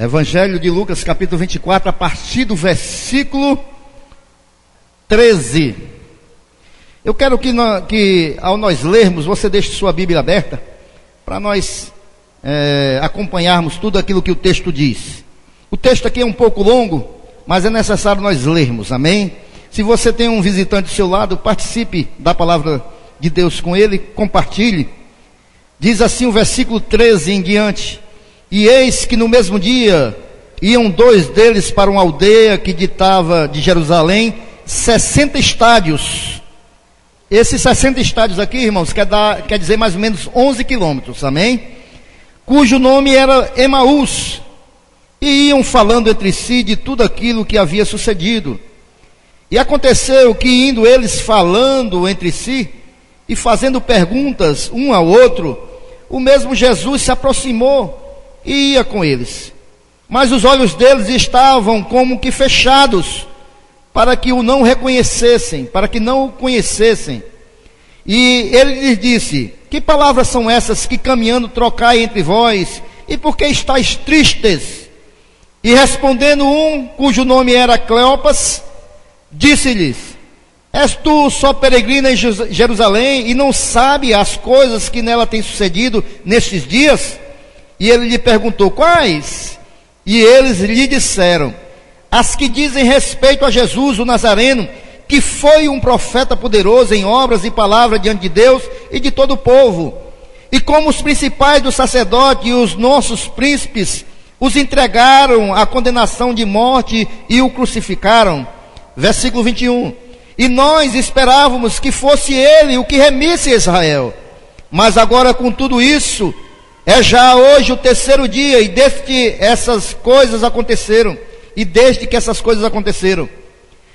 Evangelho de Lucas, capítulo 24, a partir do versículo 13. Eu quero que ao nós lermos, você deixe sua Bíblia aberta, para nós acompanharmos tudo aquilo que o texto diz. O texto aqui é um pouco longo, mas é necessário nós lermos, amém? Se você tem um visitante do seu lado, participe da palavra de Deus com ele, compartilhe. Diz assim o versículo 13 em diante: E eis que no mesmo dia iam dois deles para uma aldeia que ditava de Jerusalém 60 estádios. Esses 60 estádios aqui, irmãos, quer dizer mais ou menos 11 quilômetros, amém? Cujo nome era Emaús. E iam falando entre si de tudo aquilo que havia sucedido. E aconteceu que, indo eles falando entre si e fazendo perguntas um ao outro, o mesmo Jesus se aproximou e ia com eles. Mas os olhos deles estavam como que fechados, para que o não reconhecessem, para que não o conhecessem. E ele lhes disse: Que palavras são essas que caminhando trocai entre vós? E por que estáis tristes? E respondendo um, cujo nome era Cleopas, disse-lhes: És tu só peregrina em Jerusalém e não sabe as coisas que nela têm sucedido nestes dias? E ele lhe perguntou: Quais? E eles lhe disseram: As que dizem respeito a Jesus o Nazareno, que foi um profeta poderoso em obras e palavras diante de Deus e de todo o povo. E como os principais do sacerdote e os nossos príncipes os entregaram à condenação de morte e o crucificaram. Versículo 21. E nós esperávamos que fosse ele o que remisse Israel. Mas agora, com tudo isso, é já hoje o terceiro dia, e desde que essas coisas aconteceram,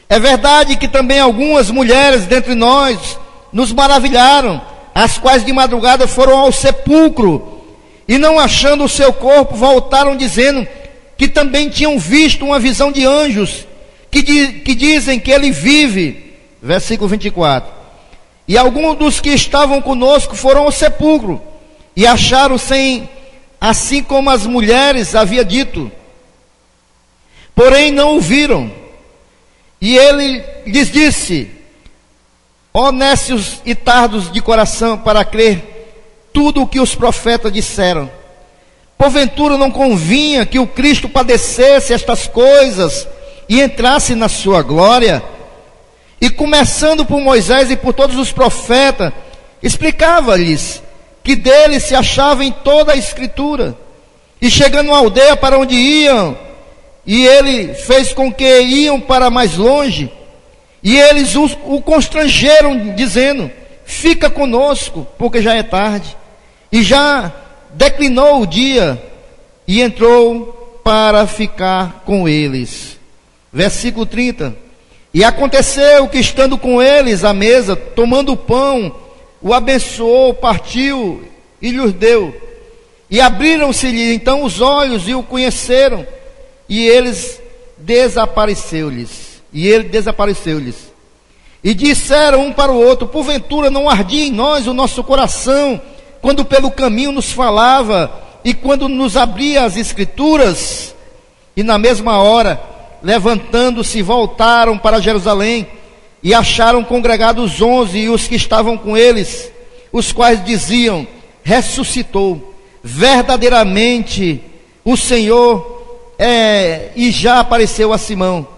é verdade que também algumas mulheres dentre nós nos maravilharam, as quais de madrugada foram ao sepulcro, e não achando o seu corpo, voltaram dizendo que também tinham visto uma visão de anjos, que dizem que ele vive. Versículo 24. E alguns dos que estavam conosco foram ao sepulcro, e acharam sem, assim como as mulheres havia dito, porém não o viram. E ele lhes disse: Ó nécios e tardos de coração para crer tudo o que os profetas disseram. Porventura não convinha que o Cristo padecesse estas coisas e entrasse na sua glória? E começando por Moisés e por todos os profetas, explicava-lhes que dele se achava em toda a escritura. E chegando à aldeia para onde iam, e ele fez com que iam para mais longe, e eles o constrangeram, dizendo: Fica conosco, porque já é tarde, e já declinou o dia, e entrou para ficar com eles. Versículo 30. E aconteceu que, estando com eles à mesa, tomando o pão, o abençoou, partiu e lhes deu. E abriram-se-lhe então os olhos e o conheceram, e ele desapareceu-lhes. E disseram um para o outro: Porventura não ardia em nós o nosso coração, quando pelo caminho nos falava, e quando nos abria as escrituras? E na mesma hora, levantando-se, voltaram para Jerusalém, e acharam congregados 11 e os que estavam com eles, os quais diziam: Ressuscitou verdadeiramente o Senhor, e já apareceu a Simão.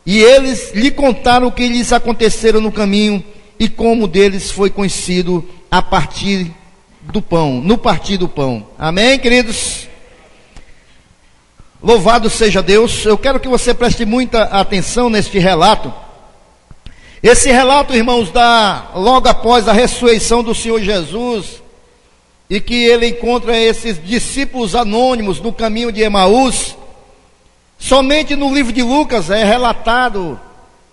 E eles lhe contaram o que lhes aconteceram no caminho, e como deles foi conhecido a partir do pão, no partir do pão. Amém, queridos? Louvado seja Deus. Eu quero que você preste muita atenção neste relato. Esse relato, irmãos, dá logo após a ressurreição do Senhor Jesus, e que ele encontra esses discípulos anônimos no caminho de Emaús. Somente no livro de Lucas é relatado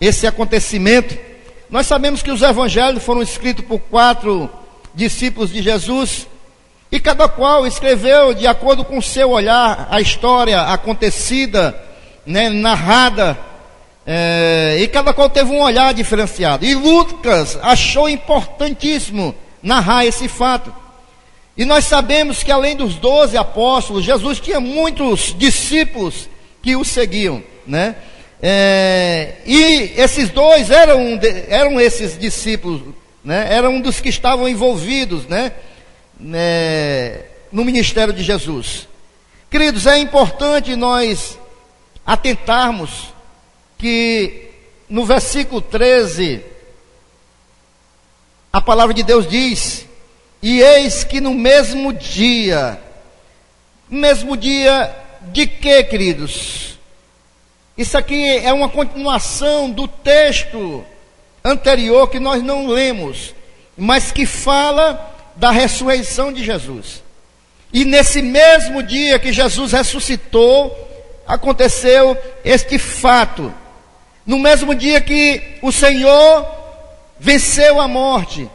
esse acontecimento. Nós sabemos que os evangelhos foram escritos por 4 discípulos de Jesus, e cada qual escreveu de acordo com o seu olhar a história acontecida, narrada, e cada qual teve um olhar diferenciado. E Lucas achou importantíssimo narrar esse fato. E nós sabemos que além dos 12 apóstolos, Jesus tinha muitos discípulos que o seguiam, né? E esses dois eram esses discípulos, né? Eram um dos que estavam envolvidos, né? No ministério de Jesus. Queridos, é importante nós atentarmos que no versículo 13, a palavra de Deus diz: e eis que no mesmo dia de quê, queridos? Isso aqui é uma continuação do texto anterior que nós não lemos, mas que fala da ressurreição de Jesus. E nesse mesmo dia que Jesus ressuscitou, aconteceu este fato. No mesmo dia que o Senhor venceu a morte,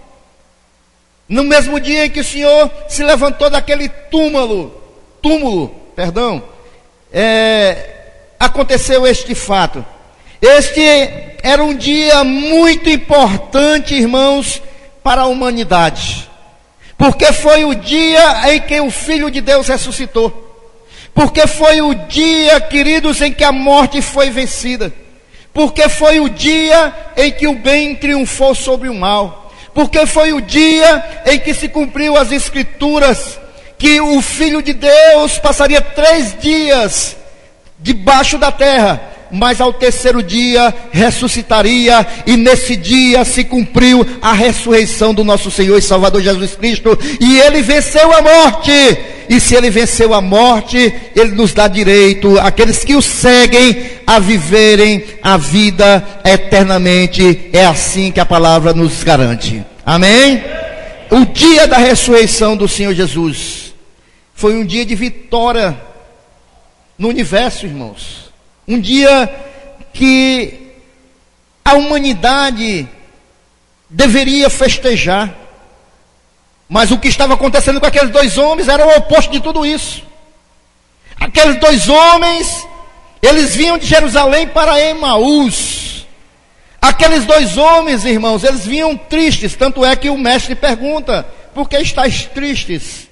no mesmo dia em que o Senhor se levantou daquele túmulo, aconteceu este fato. Este era um dia muito importante, irmãos, para a humanidade, porque foi o dia em que o Filho de Deus ressuscitou, porque foi o dia, queridos, em que a morte foi vencida, porque foi o dia em que o bem triunfou sobre o mal, porque foi o dia em que se cumpriu as Escrituras, que o Filho de Deus passaria 3 dias debaixo da terra, mas ao terceiro dia ressuscitaria, e nesse dia se cumpriu a ressurreição do nosso Senhor e Salvador Jesus Cristo, e Ele venceu a morte. E se Ele venceu a morte, Ele nos dá direito, aqueles que o seguem, a viverem a vida eternamente. É assim que a palavra nos garante. Amém? O dia da ressurreição do Senhor Jesus foi um dia de vitória no universo, irmãos. Um dia que a humanidade deveria festejar. Mas o que estava acontecendo com aqueles 2 homens era o oposto de tudo isso. Aqueles 2 homens, eles vinham de Jerusalém para Emaús. Aqueles 2 homens, irmãos, eles vinham tristes. Tanto é que o mestre pergunta: por que estáis tristes?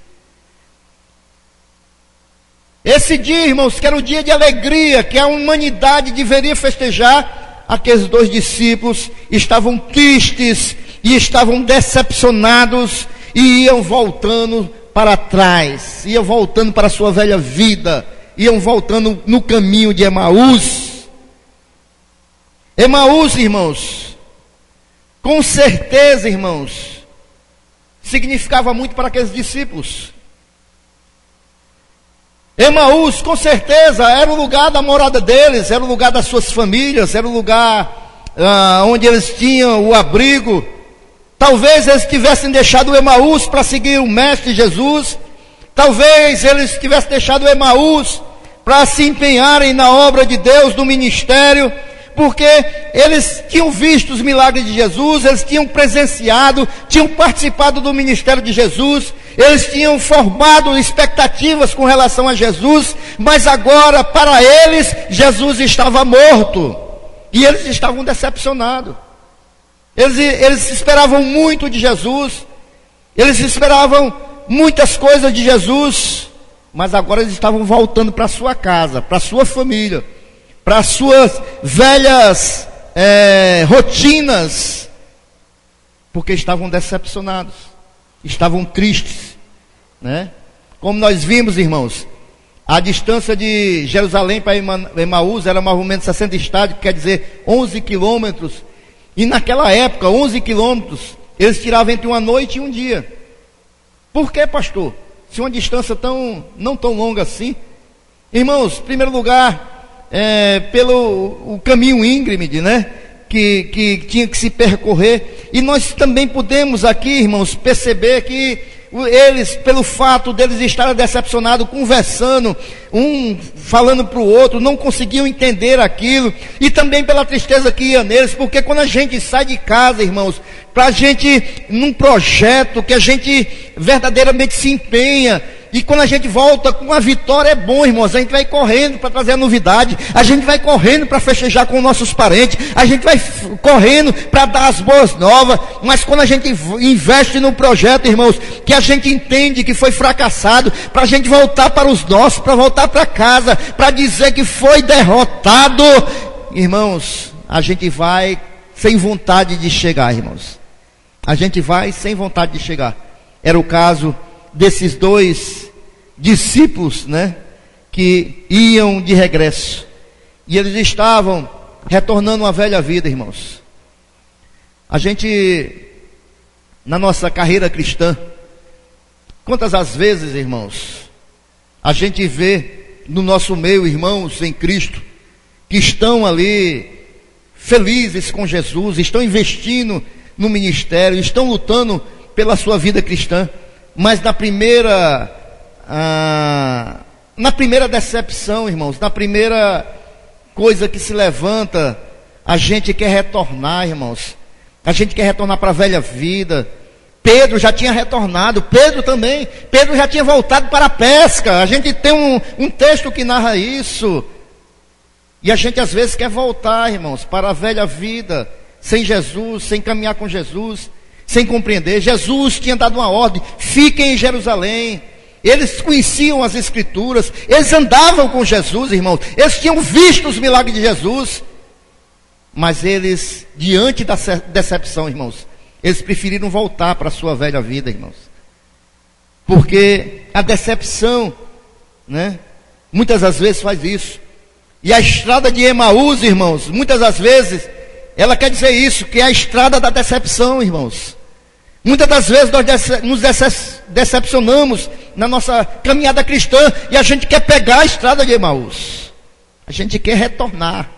Esse dia, irmãos, que era o dia de alegria, que a humanidade deveria festejar, aqueles 2 discípulos estavam tristes e estavam decepcionados, e iam voltando para trás, iam voltando para a sua velha vida, iam voltando no caminho de Emaús. Emaús, irmãos, com certeza, irmãos, significava muito para aqueles discípulos. Emaús, com certeza, era o lugar da morada deles, era o lugar das suas famílias, era o lugar onde eles tinham o abrigo. Talvez eles tivessem deixado o Emaús para seguir o Mestre Jesus. Talvez eles tivessem deixado o Emaús para se empenharem na obra de Deus, no ministério, porque eles tinham visto os milagres de Jesus, eles tinham presenciado, tinham participado do ministério de Jesus, eles tinham formado expectativas com relação a Jesus, mas agora, para eles, Jesus estava morto, e eles estavam decepcionados. Eles esperavam muito de Jesus, eles esperavam muitas coisas de Jesus, mas agora eles estavam voltando para a sua casa, para a sua família, para as suas velhas rotinas, porque estavam decepcionados, estavam tristes, né? Como nós vimos, irmãos, a distância de Jerusalém para Emaús era mais ou menos 60 estádios, quer dizer 11 quilômetros. E naquela época, 11 quilômetros, eles tiravam entre uma noite e um dia. Por que, pastor? Se uma distância não tão longa assim. Irmãos, em primeiro lugar, pelo o caminho íngreme, né? Que tinha que se percorrer. E nós também podemos aqui, irmãos, perceber que eles, pelo fato deles estarem decepcionados, conversando, um falando para o outro, não conseguiam entender aquilo, e também pela tristeza que ia neles, porque quando a gente sai de casa, irmãos, para a gente, num projeto que a gente verdadeiramente se empenha, E quando a gente volta com a vitória é bom, irmãos. A gente vai correndo para trazer a novidade. A gente vai correndo para festejar com nossos parentes. A gente vai correndo para dar as boas novas. Mas quando a gente investe num projeto, irmãos, que a gente entende que foi fracassado, para a gente voltar para os nossos, para voltar para casa, para dizer que foi derrotado, irmãos, a gente vai sem vontade de chegar, irmãos. A gente vai sem vontade de chegar. Era o caso desses dois discípulos, né, que iam de regresso, e eles estavam retornando à velha vida, irmãos. A gente, na nossa carreira cristã, quantas as vezes, irmãos, a gente vê no nosso meio irmãos em Cristo, que estão ali felizes com Jesus, estão investindo no ministério, estão lutando pela sua vida cristã, mas na primeira decepção, irmãos, na primeira coisa que se levanta, a gente quer retornar, irmãos. A gente quer retornar para a velha vida. Pedro já tinha retornado, Pedro também. Pedro já tinha voltado para a pesca. A gente tem um texto que narra isso. E a gente às vezes quer voltar, irmãos, para a velha vida, sem Jesus, sem caminhar com Jesus, sem compreender. Jesus tinha dado uma ordem: fiquem em Jerusalém. Eles conheciam as Escrituras, eles andavam com Jesus, irmãos, eles tinham visto os milagres de Jesus, mas eles, diante da decepção, irmãos, eles preferiram voltar para a sua velha vida, irmãos, porque a decepção, né, muitas das vezes faz isso. E a estrada de Emaús, irmãos, muitas das vezes ela quer dizer isso, que é a estrada da decepção, irmãos. Muitas das vezes nós nos decepcionamos na nossa caminhada cristã, e a gente quer pegar a estrada de Emaús. A gente quer retornar.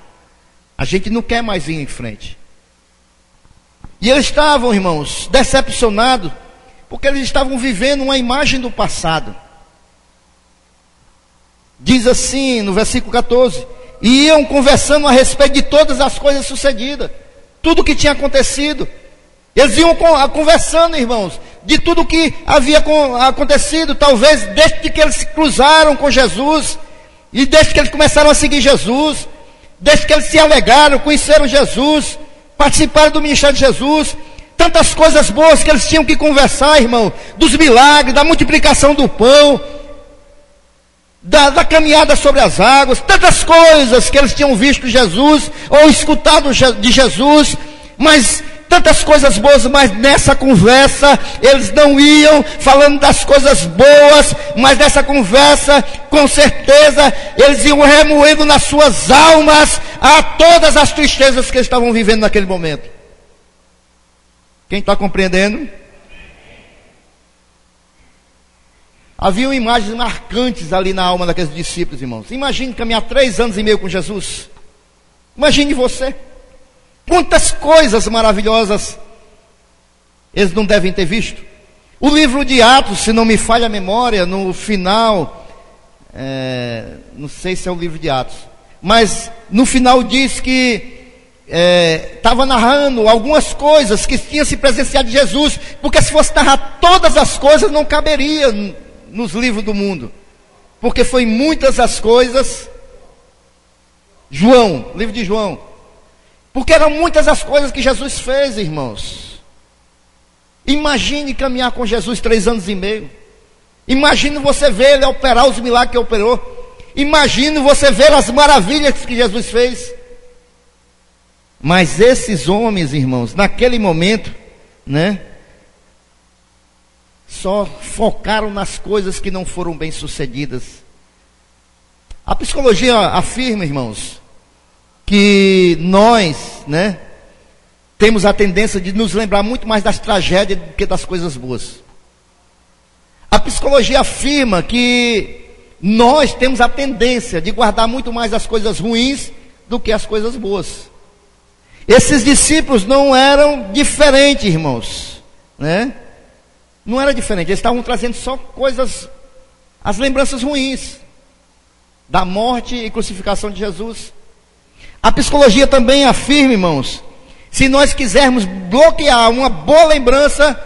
A gente não quer mais ir em frente. E eles estavam, irmãos, decepcionados, porque eles estavam vivendo uma imagem do passado. Diz assim no versículo 14: e iam conversando a respeito de todas as coisas sucedidas, tudo que tinha acontecido. Eles iam conversando, irmãos, de tudo que havia acontecido, talvez desde que eles se cruzaram com Jesus, e desde que eles começaram a seguir Jesus, desde que eles se alegaram, conheceram Jesus, participaram do ministério de Jesus. Tantas coisas boas que eles tinham que conversar, irmão, dos milagres, da multiplicação do pão, da caminhada sobre as águas, tantas coisas que eles tinham visto de Jesus, ou escutado de Jesus, mas tantas coisas boas, mas nessa conversa, eles não iam falando das coisas boas, mas nessa conversa, com certeza, eles iam remoendo nas suas almas a todas as tristezas que eles estavam vivendo naquele momento. Quem está compreendendo? Haviam imagens marcantes ali na alma daqueles discípulos, irmãos. Imagine caminhar 3 anos e meio com Jesus. Imagine você. Quantas coisas maravilhosas eles não devem ter visto. O livro de Atos, se não me falha a memória, no final, não sei se é o livro de Atos, mas no final diz que estava narrando algumas coisas que tinham se presenciado de Jesus, porque se fosse narrar todas as coisas não caberia nos livros do mundo, porque foi muitas as coisas. João, livro de João, porque eram muitas as coisas que Jesus fez, irmãos. Imagine caminhar com Jesus 3 anos e meio. Imagine você ver Ele operar os milagres que operou. Imagine você ver as maravilhas que Jesus fez. Mas esses homens, irmãos, naquele momento, né, só focaram nas coisas que não foram bem sucedidas. A psicologia afirma, irmãos, que nós, né, temos a tendência de nos lembrar muito mais das tragédias do que das coisas boas. A psicologia afirma que nós temos a tendência de guardar muito mais as coisas ruins do que as coisas boas. Esses discípulos não eram diferentes, irmãos, né? Não era diferente, eles estavam trazendo só coisas, as lembranças ruins da morte e crucificação de Jesus. A psicologia também afirma, irmãos, se nós quisermos bloquear uma boa lembrança,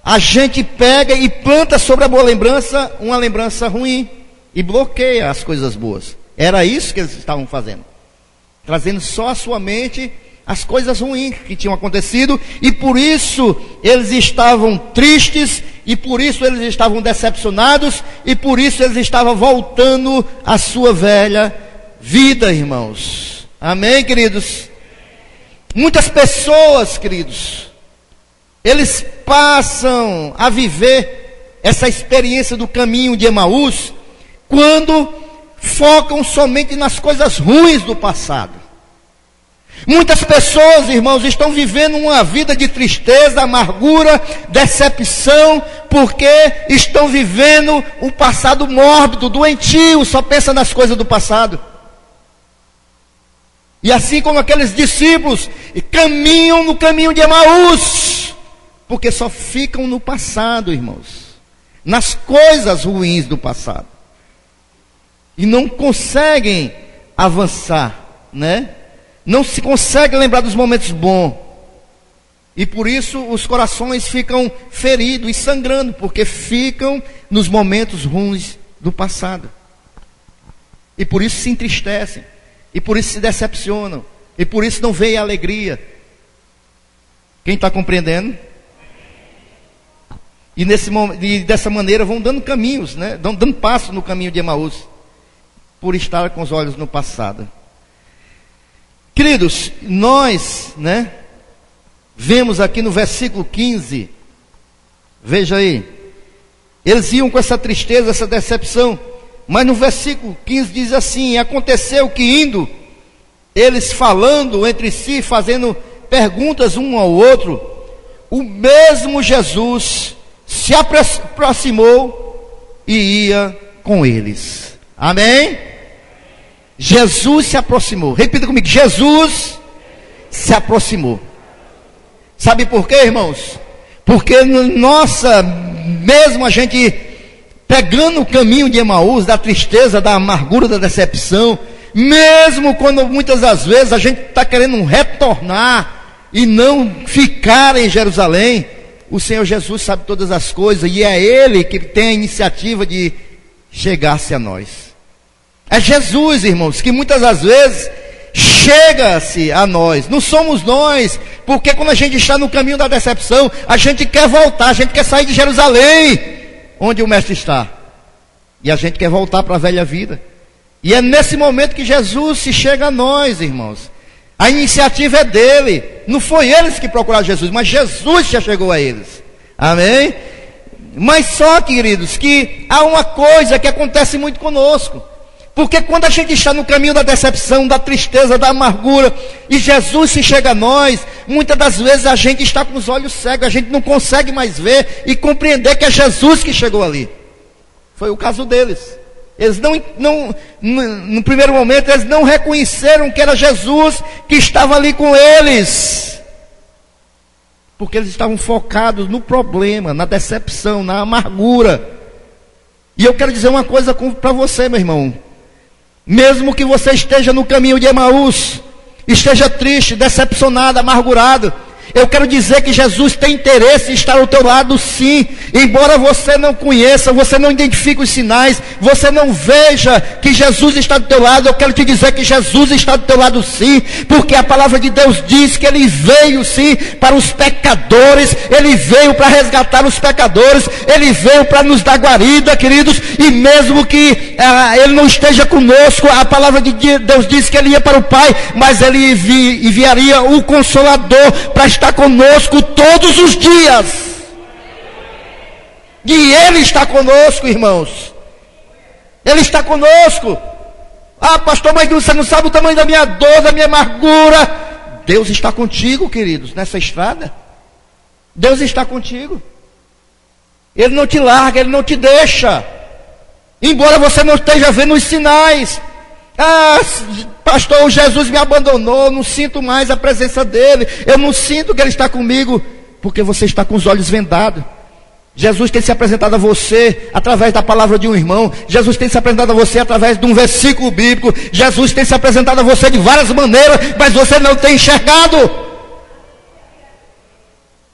a gente pega e planta sobre a boa lembrança uma lembrança ruim e bloqueia as coisas boas. Era isso que eles estavam fazendo, trazendo só à sua mente as coisas ruins que tinham acontecido, e por isso eles estavam tristes, e por isso eles estavam decepcionados, e por isso eles estavam voltando à sua velha vida, irmãos. Amém, queridos? Muitas pessoas, queridos, eles passam a viver essa experiência do caminho de Emaús quando focam somente nas coisas ruins do passado. Muitas pessoas, irmãos, estão vivendo uma vida de tristeza, amargura, decepção, porque estão vivendo um passado mórbido, doentio, só pensa nas coisas do passado. E assim como aqueles discípulos caminham no caminho de Emaús, porque só ficam no passado, irmãos, nas coisas ruins do passado, e não conseguem avançar, né? Não se consegue lembrar dos momentos bons, e por isso os corações ficam feridos e sangrando, porque ficam nos momentos ruins do passado, e por isso se entristecem, e por isso se decepcionam, e por isso não veem a alegria. Quem está compreendendo? E dessa maneira vão dando caminhos, né? Dando passo no caminho de Emaús, por estar com os olhos no passado. Queridos, nós, né, vemos aqui no versículo 15, veja aí, eles iam com essa tristeza, essa decepção, mas no versículo 15 diz assim: aconteceu que indo, eles falando entre si, fazendo perguntas um ao outro, o mesmo Jesus se aproximou e ia com eles. Amém? Jesus se aproximou. Repita comigo: Jesus se aproximou. Sabe por quê, irmãos? Porque mesmo a gente pegando o caminho de Emaús, da tristeza, da amargura, da decepção, mesmo quando muitas das vezes a gente está querendo retornar e não ficar em Jerusalém, o Senhor Jesus sabe todas as coisas, e é Ele que tem a iniciativa de chegar-se a nós. É Jesus, irmãos, que muitas das vezes chega-se a nós, não somos nós, porque quando a gente está no caminho da decepção, a gente quer voltar, a gente quer sair de Jerusalém, onde o Mestre está, e a gente quer voltar para a velha vida, e é nesse momento que Jesus se chega a nós, irmãos. A iniciativa é dele, não foi eles que procuraram Jesus, mas Jesus já chegou a eles. Amém? Mas só, queridos, que há uma coisa que acontece muito conosco, porque quando a gente está no caminho da decepção, da tristeza, da amargura, e Jesus se chega a nós, muitas das vezes a gente está com os olhos cegos, a gente não consegue mais ver e compreender que é Jesus que chegou ali. Foi o caso deles. Eles no primeiro momento, eles não reconheceram que era Jesus que estava ali com eles, porque eles estavam focados no problema, na decepção, na amargura. E eu quero dizer uma coisa para você, meu irmão. Mesmo que você esteja no caminho de Emaús, esteja triste, decepcionado, amargurado, eu quero dizer que Jesus tem interesse em estar ao teu lado, sim. Embora você não conheça, você não identifique os sinais, você não veja que Jesus está do teu lado, eu quero te dizer que Jesus está do teu lado, sim. Porque a palavra de Deus diz que Ele veio, sim, para os pecadores. Ele veio para resgatar os pecadores. Ele veio para nos dar guarida, queridos. E mesmo que Ele não esteja conosco, a palavra de Deus diz que Ele ia para o Pai, mas Ele enviaria o Consolador para estar conosco todos os dias. E Ele está conosco, irmãos. Ele está conosco. Ah, pastor, mas você não sabe o tamanho da minha dor, da minha amargura. Deus está contigo, queridos, nessa estrada. Deus está contigo. Ele não te larga, Ele não te deixa, embora você não esteja vendo os sinais. Ah, pastor, Jesus me abandonou, não sinto mais a presença dele, eu não sinto que Ele está comigo, porque você está com os olhos vendados. Jesus tem se apresentado a você através da palavra de um irmão. Jesus tem se apresentado a você através de um versículo bíblico. Jesus tem se apresentado a você de várias maneiras, mas você não tem enxergado,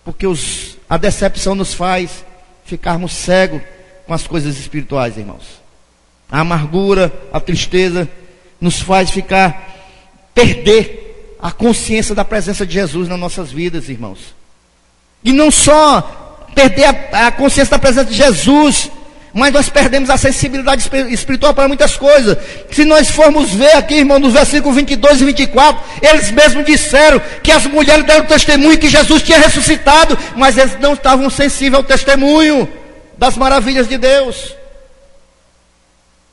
porque os a decepção nos faz ficarmos cegos com as coisas espirituais, irmãos. A amargura, a tristeza nos faz perder a consciência da presença de Jesus nas nossas vidas, irmãos. E não só perder a consciência da presença de Jesus, mas nós perdemos a sensibilidade espiritual para muitas coisas. Se nós formos ver aqui, irmão, nos versículos 22 e 24, eles mesmos disseram que as mulheres deram testemunho que Jesus tinha ressuscitado, mas eles não estavam sensíveis ao testemunho das maravilhas de Deus.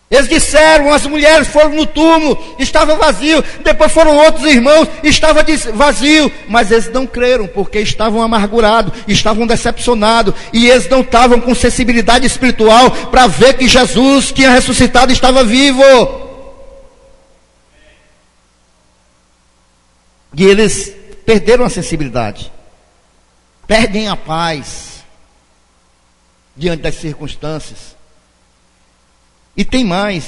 Eles disseram, as mulheres foram no túmulo, estava vazio. Depois foram outros irmãos, estava vazio. Mas eles não creram, porque estavam amargurados, estavam decepcionados. E eles não estavam com sensibilidade espiritual para ver que Jesus tinha ressuscitado e estava vivo. E eles perderam a sensibilidade. Perdem a paz diante das circunstâncias. E tem mais,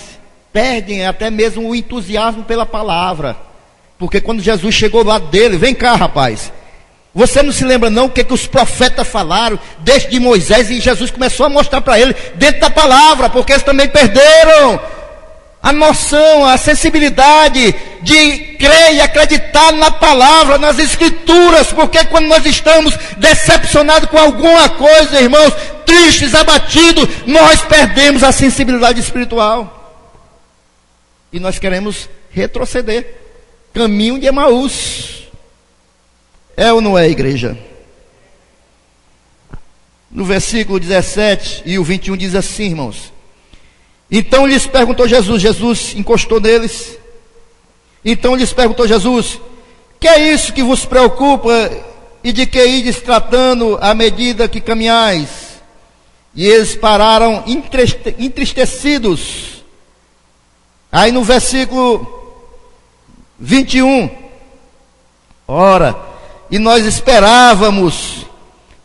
perdem até mesmo o entusiasmo pela palavra. Porque quando Jesus chegou lá dele, vem cá, rapaz, você não se lembra não o que os profetas falaram desde Moisés, e Jesus começou a mostrar para ele dentro da palavra, porque eles também perderam a noção, a sensibilidade de crer e acreditar na palavra, nas escrituras. Porque quando nós estamos decepcionados com alguma coisa, irmãos, tristes, abatidos, nós perdemos a sensibilidade espiritual. E nós queremos retroceder. Caminho de Emaús. É ou não é, igreja? No versículo 17 e o 21 diz assim, irmãos: então lhes perguntou Jesus, Jesus encostou neles. Então lhes perguntou Jesus: que é isso que vos preocupa, e de que ides tratando à medida que caminhais? E eles pararam entristecidos. Aí no versículo 21, ora, e nós esperávamos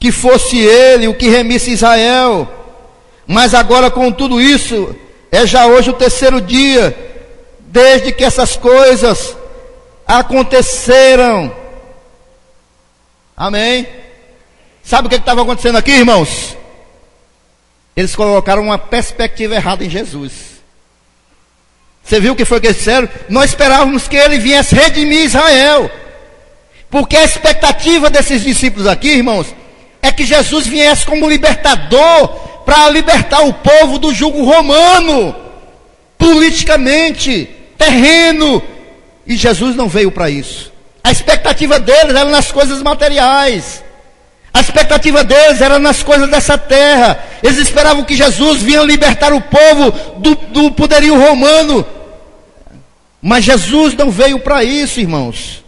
que fosse ele o que remisse Israel, mas agora com tudo isso, é já hoje o terceiro dia desde que essas coisas aconteceram. Amém? Sabe o que estava acontecendo aqui, irmãos? Eles colocaram uma perspectiva errada em Jesus. Você viu o que foi que eles disseram? Nós esperávamos que ele viesse redimir Israel, porque a expectativa desses discípulos aqui, irmãos, é que Jesus viesse como libertador, para libertar o povo do jugo romano, politicamente, terreno. E Jesus não veio para isso. A expectativa deles era nas coisas materiais. A expectativa deles era nas coisas dessa terra. Eles esperavam que Jesus vinha libertar o povo do poderio romano. Mas Jesus não veio para isso, irmãos.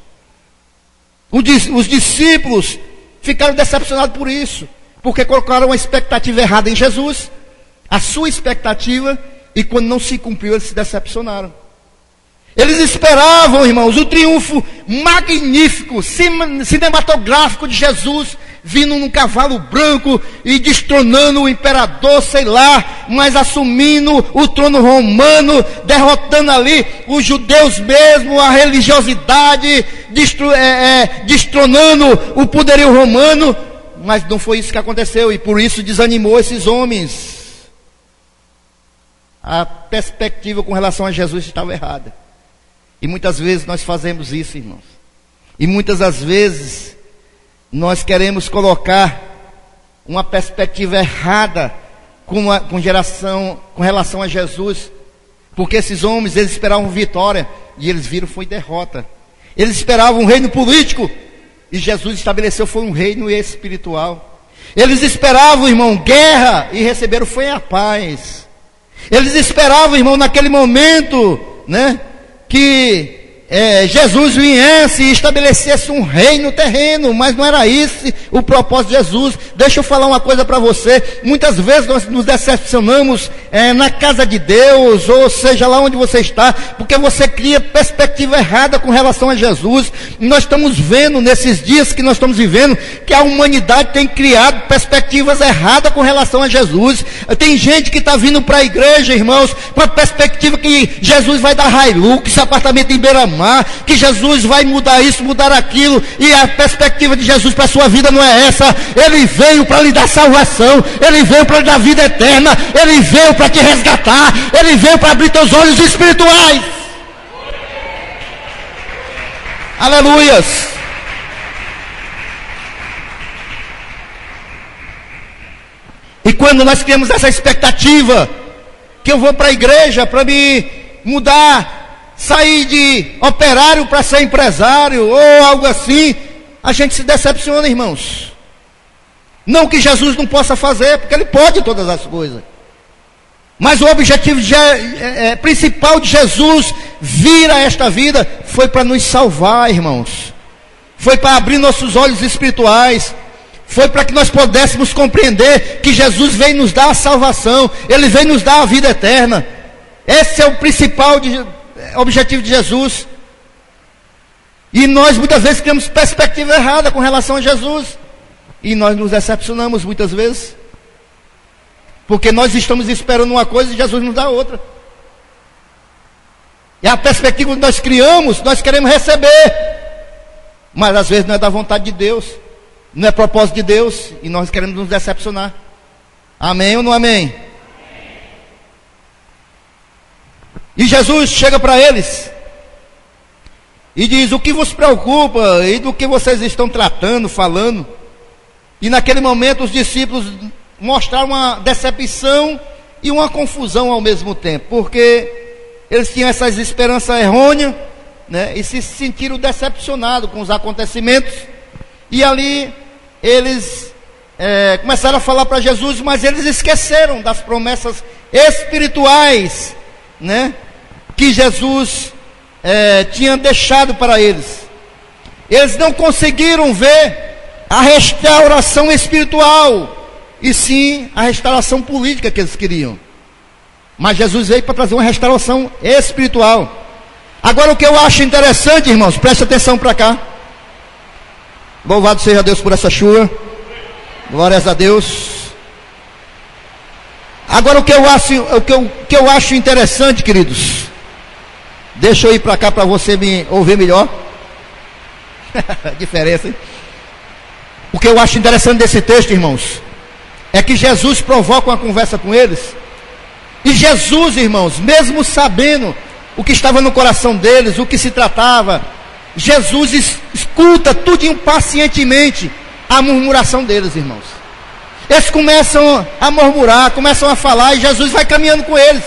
Os discípulos ficaram decepcionados por isso, porque colocaram uma expectativa errada em Jesus, a sua expectativa, e quando não se cumpriu, eles se decepcionaram. Eles esperavam, irmãos, o triunfo magnífico, cinematográfico de Jesus, vindo num cavalo branco e destronando o imperador, sei lá, mas assumindo o trono romano, derrotando ali os judeus mesmo, a religiosidade, destronando o poderio romano. Mas não foi isso que aconteceu, e por isso desanimou esses homens. A perspectiva com relação a Jesus estava errada. E muitas vezes nós fazemos isso, irmãos. E muitas das vezes nós queremos colocar uma perspectiva errada com relação a Jesus. Porque esses homens, eles esperavam vitória, e eles viram foi derrota. Eles esperavam um reino político, e Jesus estabeleceu foi um reino espiritual. Eles esperavam, irmão, guerra, e receberam foi a paz. Eles esperavam, irmão, naquele momento, né, que Jesus viesse e estabelecesse um reino terreno, mas não era esse o propósito de Jesus. Deixa eu falar uma coisa para você. Muitas vezes nós nos decepcionamos na casa de Deus, ou seja, lá onde você está, porque você cria perspectiva errada com relação a Jesus. Nós estamos vendo nesses dias que nós estamos vivendo, que a humanidade tem criado perspectivas erradas com relação a Jesus. Tem gente que está vindo para a igreja, irmãos, com a perspectiva que Jesus vai dar Hilux, apartamento em beira-mar, salvar, que Jesus vai mudar isso, mudar aquilo, e a perspectiva de Jesus para a sua vida não é essa. Ele veio para lhe dar salvação, Ele veio para lhe dar vida eterna, Ele veio para te resgatar, Ele veio para abrir teus olhos espirituais. Aleluias. E quando nós criamos essa expectativa, que eu vou para a igreja para me mudar, sair de operário para ser empresário, ou algo assim, a gente se decepciona, irmãos. Não que Jesus não possa fazer, porque Ele pode todas as coisas. Mas o objetivo principal de Jesus vir a esta vida foi para nos salvar, irmãos. Foi para abrir nossos olhos espirituais. Foi para que nós pudéssemos compreender que Jesus veio nos dar a salvação. Ele veio nos dar a vida eterna. Esse é o principal objetivo de Jesus. E nós muitas vezes criamos perspectiva errada com relação a Jesus. E nós nos decepcionamos muitas vezes. Porque nós estamos esperando uma coisa e Jesus nos dá outra. E a perspectiva que nós criamos, nós queremos receber. Mas às vezes não é da vontade de Deus. Não é propósito de Deus. E nós queremos nos decepcionar. Amém ou não amém? E Jesus chega para eles e diz: o que vos preocupa e do que vocês estão tratando, falando? E naquele momento os discípulos mostraram uma decepção e uma confusão ao mesmo tempo, porque eles tinham essas esperanças errôneas, né, e se sentiram decepcionados com os acontecimentos. E ali eles começaram a falar para Jesus, mas eles esqueceram das promessas espirituais, né, que Jesus tinha deixado para eles. Eles não conseguiram ver a restauração espiritual, e sim a restauração política que eles queriam. Mas Jesus veio para trazer uma restauração espiritual. Agora, o que eu acho interessante, irmãos, preste atenção para cá. Louvado seja Deus por essa chuva. Glórias a Deus. Agora, o que eu acho interessante, queridos, deixa eu ir para cá para você me ouvir melhor. Diferença, hein? O que eu acho interessante desse texto, irmãos, é que Jesus provoca uma conversa com eles. E Jesus, irmãos, mesmo sabendo o que estava no coração deles, o que se tratava, Jesus escuta tudinho pacientemente a murmuração deles, irmãos. Eles começam a murmurar, começam a falar, e Jesus vai caminhando com eles.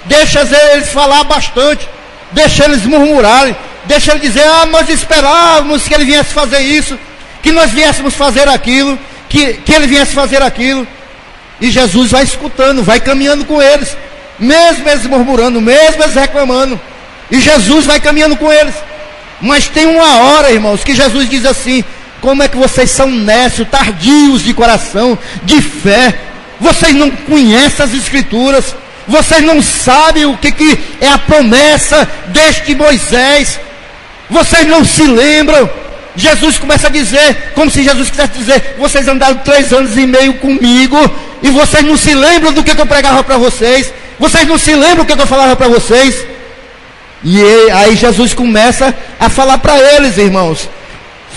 Deixa eles falar bastante, deixa eles murmurarem, deixa eles dizer: nós esperávamos que ele viesse fazer isso, que nós viéssemos fazer aquilo, que ele viesse fazer aquilo. E Jesus vai escutando, vai caminhando com eles, mesmo eles murmurando, mesmo eles reclamando, e Jesus vai caminhando com eles. Mas tem uma hora, irmãos, que Jesus diz assim: como é que vocês são nécios, tardios de coração, de fé? Vocês não conhecem as Escrituras, vocês não sabem o que é a promessa deste Moisés, vocês não se lembram. Jesus começa a dizer, como se Jesus quisesse dizer: vocês andaram 3 anos e meio comigo, e vocês não se lembram do que eu pregava para vocês, vocês não se lembram do que eu falava para vocês. E aí Jesus começa a falar para eles, irmãos,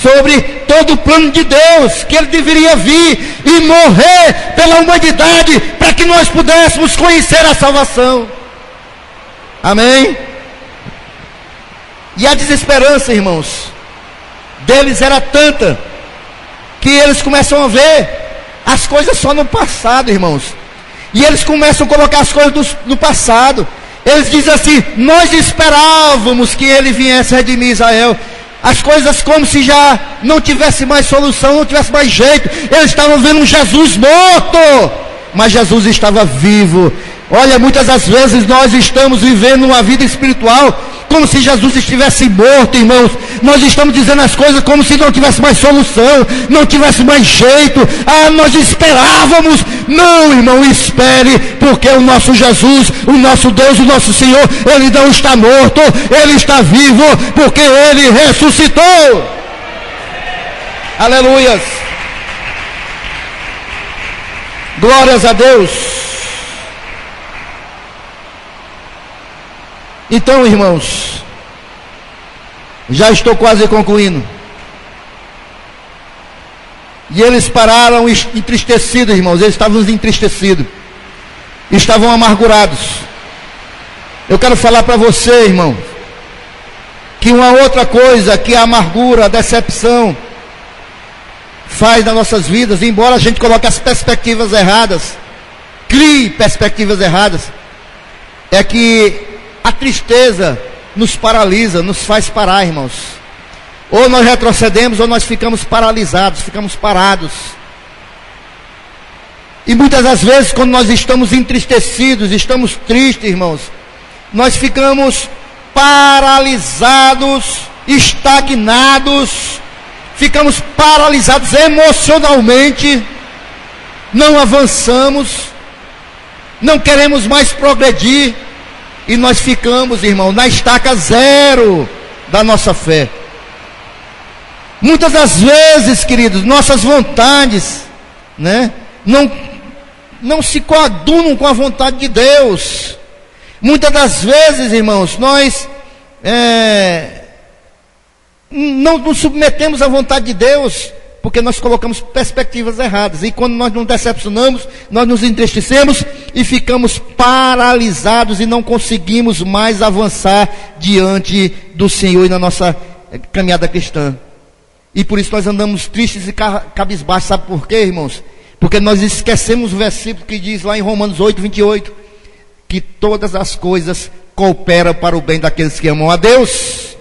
sobre todo o plano de Deus, que ele deveria vir e morrer pela humanidade, para que nós pudéssemos conhecer a salvação. Amém? E a desesperança, irmãos, deles era tanta, que eles começam a ver as coisas só no passado, irmãos. E eles começam a colocar as coisas no passado. Eles dizem assim: nós esperávamos que ele viesse redimir Israel. As coisas como se já não tivesse mais solução, não tivesse mais jeito. Eles estavam vendo um Jesus morto, mas Jesus estava vivo. Olha, muitas das vezes nós estamos vivendo uma vida espiritual como se Jesus estivesse morto, irmãos. Nós estamos dizendo as coisas como se não tivesse mais solução, não tivesse mais jeito. Nós esperávamos. Não, irmão, espere, porque o nosso Jesus, o nosso Deus, o nosso Senhor, ele não está morto, ele está vivo, porque ele ressuscitou. Aleluias. Glórias a Deus. Então, irmãos, Já estou quase concluindo. E eles pararam entristecidos, irmãos. Eles estavam entristecidos. Estavam amargurados. Eu quero falar para você, irmão, que uma outra coisa que a amargura, a decepção faz nas nossas vidas, embora a gente coloque as perspectivas erradas, crie perspectivas erradas, é que a tristeza nos paralisa, nos faz parar, irmãos. Ou nós retrocedemos ou nós ficamos paralisados, ficamos parados. E muitas das vezes, quando nós estamos entristecidos, estamos tristes, irmãos, nós ficamos paralisados, estagnados, ficamos paralisados emocionalmente, não avançamos, não queremos mais progredir, e nós ficamos, irmão, na estaca zero da nossa fé. Muitas das vezes, queridos, nossas vontades, né, não se coadunam com a vontade de Deus. Muitas das vezes, irmãos, nós não nos submetemos à vontade de Deus, porque nós colocamos perspectivas erradas. E quando nós nos decepcionamos, nós nos entristecemos e ficamos paralisados e não conseguimos mais avançar diante do Senhor e na nossa caminhada cristã. E por isso nós andamos tristes e cabisbaixos. Sabe por quê, irmãos? Porque nós esquecemos o versículo que diz lá em Romanos 8, 28, que todas as coisas cooperam para o bem daqueles que amam a Deus.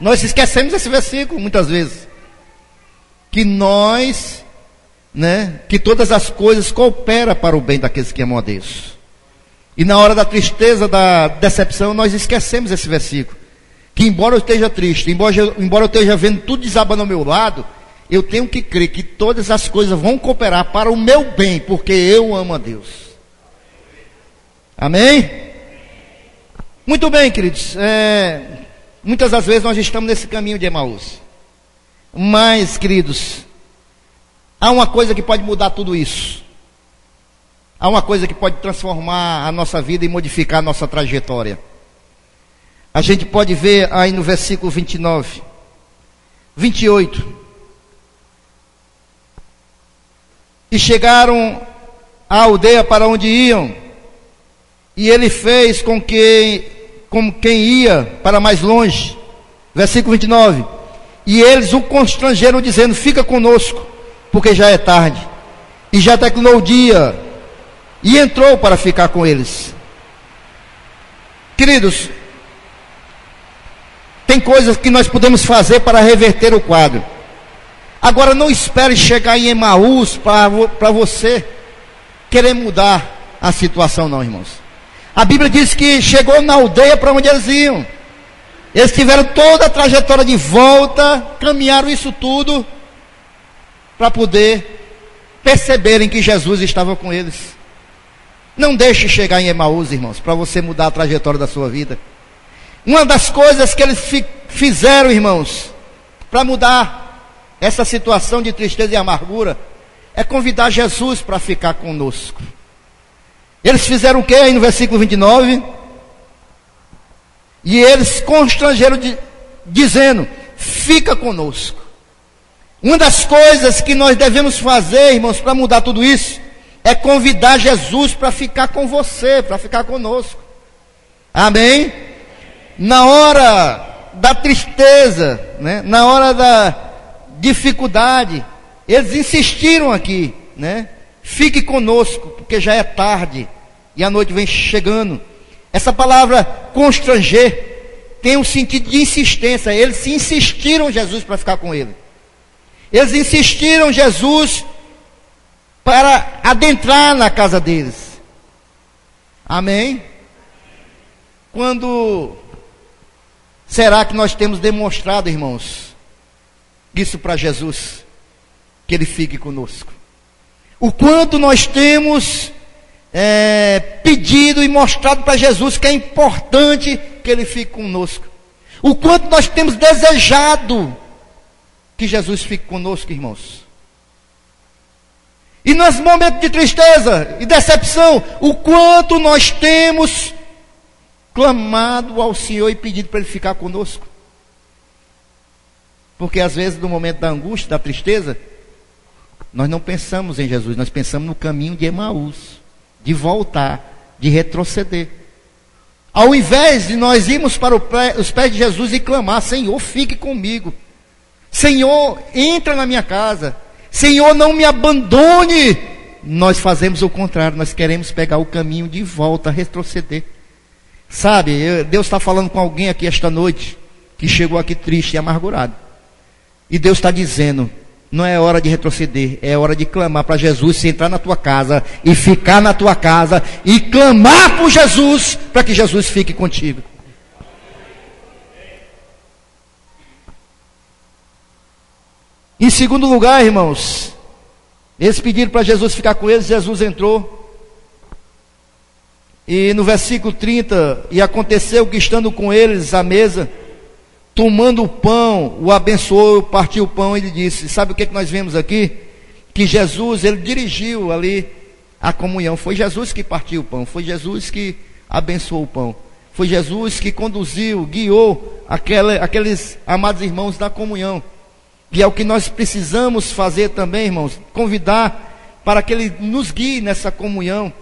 Nós esquecemos esse versículo muitas vezes. Que nós, que todas as coisas cooperam para o bem daqueles que amam a Deus. E na hora da tristeza, da decepção, nós esquecemos esse versículo. Que embora eu esteja triste, embora eu esteja vendo tudo desabando ao meu lado, eu tenho que crer que todas as coisas vão cooperar para o meu bem, porque eu amo a Deus. Amém? Muito bem, queridos. Muitas das vezes nós estamos nesse caminho de Emaús. Mas, queridos, há uma coisa que pode mudar tudo isso. Há uma coisa que pode transformar a nossa vida e modificar a nossa trajetória. A gente pode ver aí no versículo 29, 28. E chegaram à aldeia para onde iam, e ele fez com quem ia para mais longe. Versículo 29. E eles o constrangeram, dizendo: fica conosco, porque já é tarde, e já declinou o dia. E entrou para ficar com eles. Queridos, tem coisas que nós podemos fazer para reverter o quadro. Agora não espere chegar em Emaús para você querer mudar a situação, não, irmãos. A Bíblia diz que chegou na aldeia para onde eles iam. Eles tiveram toda a trajetória de volta, caminharam isso tudo para poder perceberem que Jesus estava com eles. Não deixe chegar em Emaús, irmãos, para você mudar a trajetória da sua vida. Uma das coisas que eles fizeram, irmãos, para mudar essa situação de tristeza e amargura, é convidar Jesus para ficar conosco. Eles fizeram o que aí no versículo 29? E eles constrangeram dizendo: fica conosco. Uma das coisas que nós devemos fazer, irmãos, para mudar tudo isso, é convidar Jesus para ficar com você, para ficar conosco. Amém? Na hora da tristeza, na hora da dificuldade, eles insistiram aqui, fique conosco, porque já é tarde e a noite vem chegando. Essa palavra constranger tem um sentido de insistência. Eles insistiram Jesus para ficar com ele. Eles insistiram Jesus para adentrar na casa deles. Amém? Quando será que nós temos demonstrado, irmãos, isso para Jesus? Que Ele fique conosco. O quanto nós temos pedido e mostrado para Jesus que é importante que Ele fique conosco. O quanto nós temos desejado que Jesus fique conosco, irmãos. E nos momentos de tristeza e decepção, o quanto nós temos clamado ao Senhor e pedido para Ele ficar conosco. Porque às vezes no momento da angústia, da tristeza, nós não pensamos em Jesus, nós pensamos no caminho de Emaús, de voltar, de retroceder. Ao invés de nós irmos para os pés de Jesus e clamar: Senhor, fique comigo, Senhor, entra na minha casa, Senhor, não me abandone, nós fazemos o contrário, nós queremos pegar o caminho de volta, retroceder. Sabe, Deus está falando com alguém aqui esta noite, que chegou aqui triste e amargurado, e Deus está dizendo: não é hora de retroceder, é hora de clamar para Jesus se entrar na tua casa e ficar na tua casa e clamar por Jesus para que Jesus fique contigo. Em segundo lugar, irmãos, eles pediram para Jesus ficar com eles, Jesus entrou. E no versículo 30, e aconteceu que estando com eles à mesa, tomando o pão, o abençoou, partiu o pão e lhe disse: sabe o que nós vemos aqui? Que Jesus, ele dirigiu ali a comunhão. Foi Jesus que partiu o pão, foi Jesus que abençoou o pão, foi Jesus que conduziu, guiou aqueles amados irmãos da comunhão. E é o que nós precisamos fazer também, irmãos, convidar para que Ele nos guie nessa comunhão,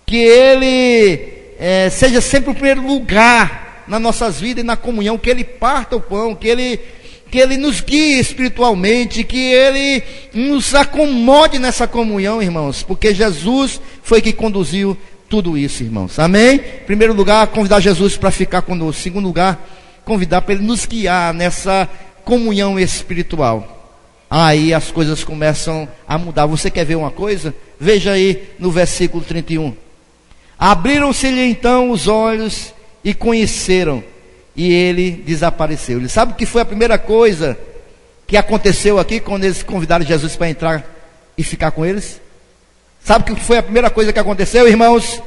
que Ele seja sempre o primeiro lugar nas nossas vidas e na comunhão, que Ele parta o pão, que Ele nos guie espiritualmente, que Ele nos acomode nessa comunhão, irmãos, porque Jesus foi que conduziu tudo isso, irmãos, amém? Em primeiro lugar, convidar Jesus para ficar conosco. Em segundo lugar, convidar para Ele nos guiar nessa comunhão espiritual. Aí as coisas começam a mudar. Você quer ver uma coisa? Veja aí no versículo 31. Abriram-se-lhe então os olhos e conheceram, e ele desapareceu. Ele sabe o que foi a primeira coisa que aconteceu aqui quando eles convidaram Jesus para entrar e ficar com eles? Sabe o que foi a primeira coisa que aconteceu, irmãos?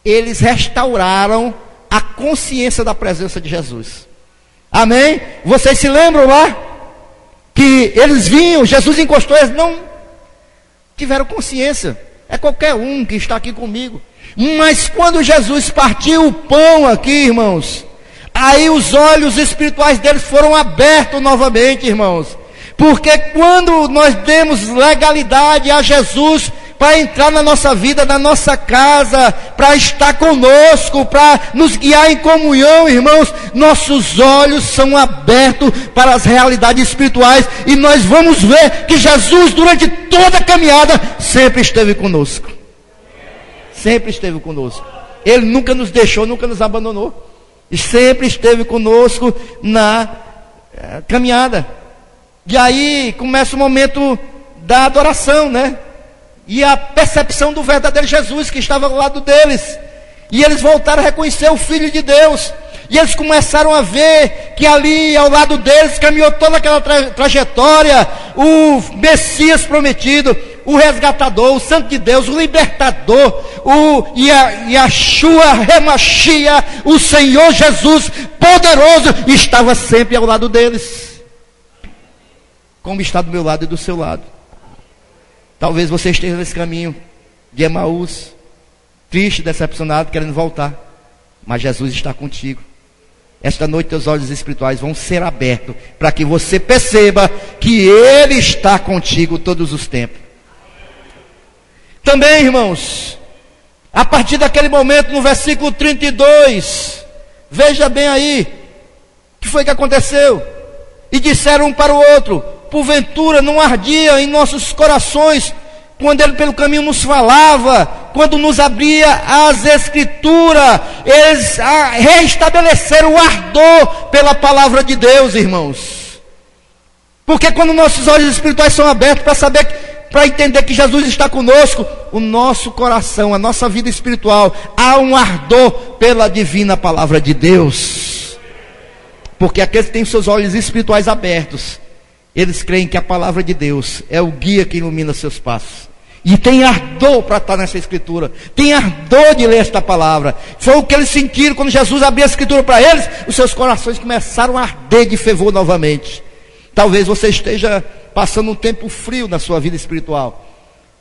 Eles restauraram a consciência da presença de Jesus. Amém? Vocês se lembram lá? Que eles vinham, Jesus encostou, eles não tiveram consciência. É qualquer um que está aqui comigo. Mas quando Jesus partiu o pão aqui, irmãos, aí os olhos espirituais deles foram abertos novamente, irmãos. Porque quando nós demos legalidade a Jesus para entrar na nossa vida, na nossa casa, para estar conosco, para nos guiar em comunhão, irmãos, nossos olhos são abertos para as realidades espirituais, e nós vamos ver que Jesus, durante toda a caminhada, sempre esteve conosco. Sempre esteve conosco. Ele nunca nos deixou, nunca nos abandonou. E sempre esteve conosco na caminhada. E aí começa o momento da adoração, né? E a percepção do verdadeiro Jesus que estava ao lado deles. E eles voltaram a reconhecer o Filho de Deus. E eles começaram a ver que ali ao lado deles caminhou toda aquela trajetória, o Messias prometido, o resgatador, o Santo de Deus, o libertador, o Yeshua Remachia, o Senhor Jesus poderoso, estava sempre ao lado deles, como está do meu lado e do seu lado. Talvez você esteja nesse caminho de Emaús, triste, decepcionado, querendo voltar, mas Jesus está contigo. Esta noite teus olhos espirituais vão ser abertos para que você perceba que Ele está contigo todos os tempos. Também, irmãos, a partir daquele momento, no versículo 32, veja bem aí, o que foi que aconteceu? E disseram um para o outro: porventura não ardia em nossos corações quando Ele pelo caminho nos falava, quando nos abria as Escrituras? Eles reestabeleceram o ardor pela palavra de Deus, irmãos. Porque quando nossos olhos espirituais são abertos para saber, para entender que Jesus está conosco, o nosso coração, a nossa vida espiritual, há um ardor pela divina palavra de Deus. Porque aqueles que têm seus olhos espirituais abertos, eles creem que a palavra de Deus é o guia que ilumina seus passos. E tem ardor para estar nessa Escritura. Tem ardor de ler esta palavra. Foi o que eles sentiram quando Jesus abriu a Escritura para eles. Os seus corações começaram a arder de fervor novamente. Talvez você esteja passando um tempo frio na sua vida espiritual.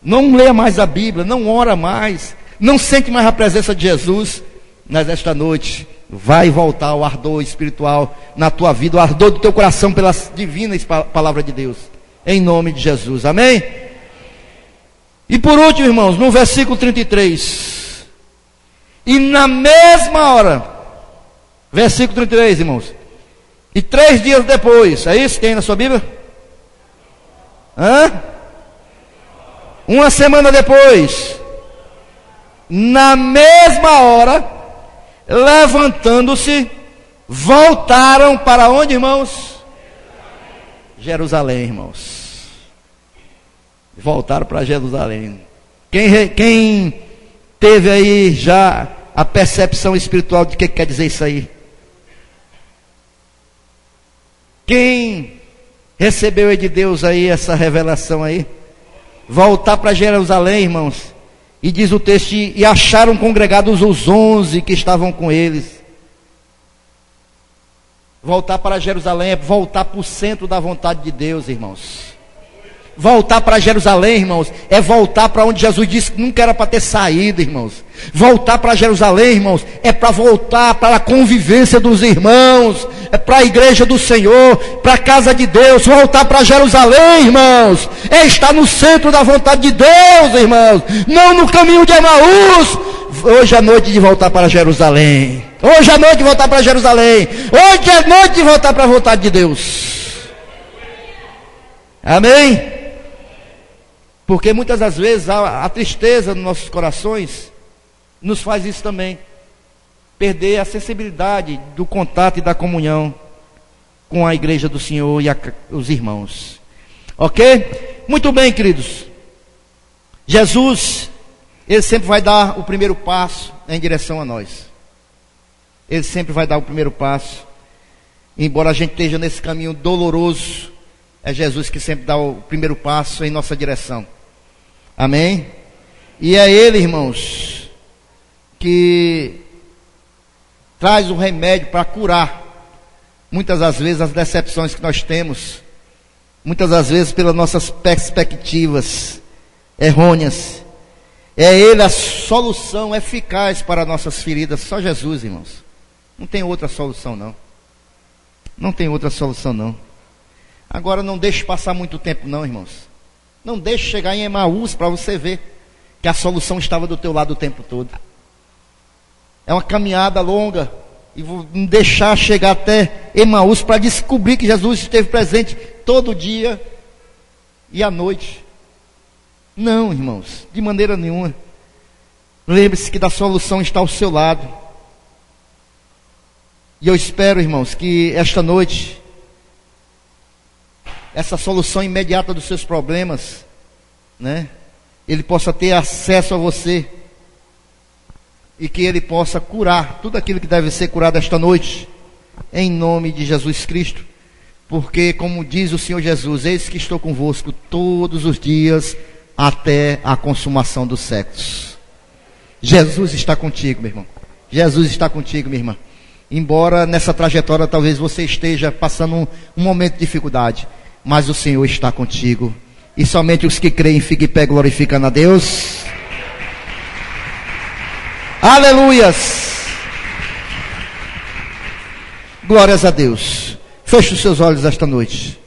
Não lê mais a Bíblia, não ora mais, não sente mais a presença de Jesus. Mas esta noite, vai voltar o ardor espiritual na tua vida, o ardor do teu coração pela divina palavra de Deus, em nome de Jesus, amém? E por último, irmãos, no versículo 33, e na mesma hora, versículo 33, irmãos, e 3 dias depois, é isso? Tem na sua Bíblia? Uma semana depois, na mesma hora, levantando-se, voltaram para onde, irmãos? Jerusalém, irmãos. Voltaram para Jerusalém. Quem teve aí já a percepção espiritual de que quer dizer isso aí? Quem recebeu aí de Deus aí essa revelação aí? Voltar para Jerusalém, irmãos. E diz o texto, e acharam congregados os 11 que estavam com eles. Voltar para Jerusalém é voltar para o centro da vontade de Deus, irmãos. Voltar para Jerusalém, irmãos, é voltar para onde Jesus disse que nunca era para ter saído, irmãos. Voltar para Jerusalém, irmãos, é para voltar para a convivência dos irmãos, é para a igreja do Senhor, para a casa de Deus. Voltar para Jerusalém, irmãos, é estar no centro da vontade de Deus, irmãos, não no caminho de Emaús. Hoje é noite de voltar para Jerusalém. Hoje é noite de voltar para Jerusalém. Hoje é noite de voltar para a vontade de Deus. Amém? Porque muitas das vezes a tristeza nos nossos corações nos faz isso também. Perder a sensibilidade do contato e da comunhão com a igreja do Senhor e os irmãos. Ok? Muito bem, queridos. Jesus, Ele sempre vai dar o primeiro passo em direção a nós. Ele sempre vai dar o primeiro passo. Embora a gente esteja nesse caminho doloroso, é Jesus que sempre dá o primeiro passo em nossa direção. Amém? E é Ele, irmãos, que traz o remédio para curar muitas das vezes as decepções que nós temos, muitas das vezes pelas nossas perspectivas errôneas. É Ele a solução eficaz para nossas feridas. Só Jesus, irmãos. Não tem outra solução não. Não tem outra solução não. Agora não deixe passar muito tempo não, irmãos. Não deixe chegar em Emaús para você ver que a solução estava do teu lado o tempo todo. É uma caminhada longa. E vou deixar chegar até Emaús para descobrir que Jesus esteve presente todo dia e à noite. Não, irmãos, de maneira nenhuma. Lembre-se que da solução está ao seu lado. E eu espero, irmãos, que esta noite essa solução imediata dos seus problemas, né? Ele possa ter acesso a você e que Ele possa curar tudo aquilo que deve ser curado esta noite, em nome de Jesus Cristo, porque como diz o Senhor Jesus, eis que estou convosco todos os dias até a consumação dos séculos. Jesus está contigo, meu irmão. Jesus está contigo, minha irmã. Embora nessa trajetória talvez você esteja passando um momento de dificuldade, mas o Senhor está contigo. E somente os que creem fiquem em pé glorificando a Deus. Aleluias. Glórias a Deus. Feche os seus olhos esta noite.